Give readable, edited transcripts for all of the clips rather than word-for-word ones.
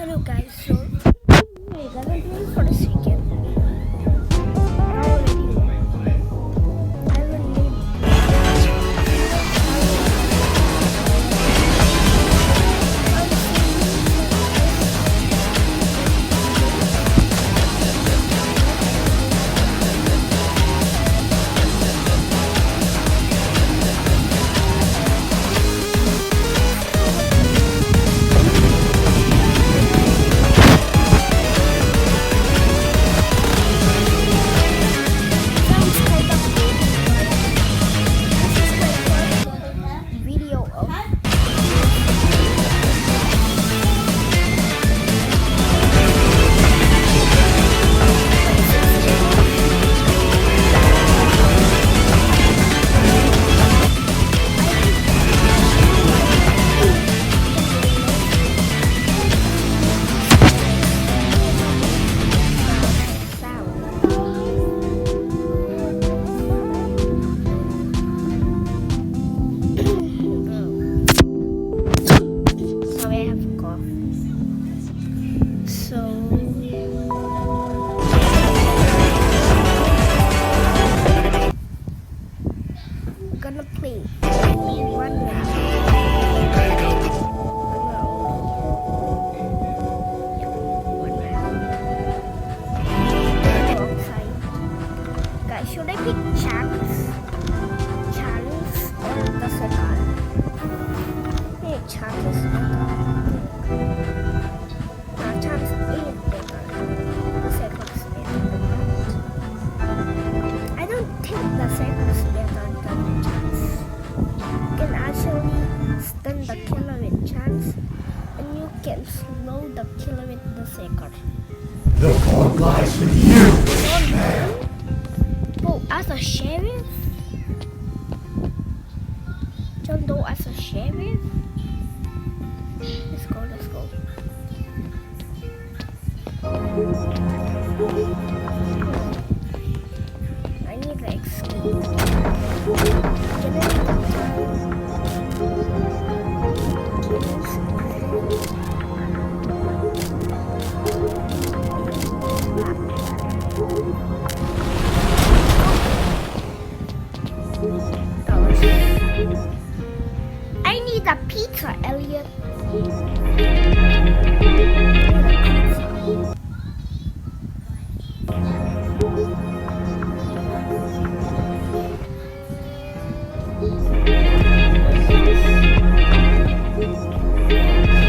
Hello guys, so we're gonna do it for the second. I already know. I will need sounds kind of good. This is my first video of Sorry, I have a cough. So we're gonna play one round. One round. Wrong side. Guys, should I pick chance? Chance or the second? Yeah, chance is better. Chance is better. The second is better than that. I don't think the second is better than chance. You can actually stun the killer with chance, and you can slow the killer with the second. The fault lies with you, man. Oh, as a sheriff? John Doe as a sheriff? Let's go, let's go. I need to escape. I need a pizza, Elliot.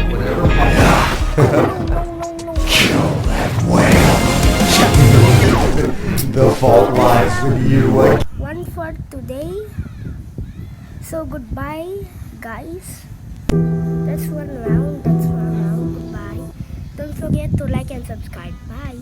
Whatever. Kill that whale. The fault lies with you. One for today. So goodbye, guys. That's one round. Goodbye. Don't forget to like and subscribe. Bye.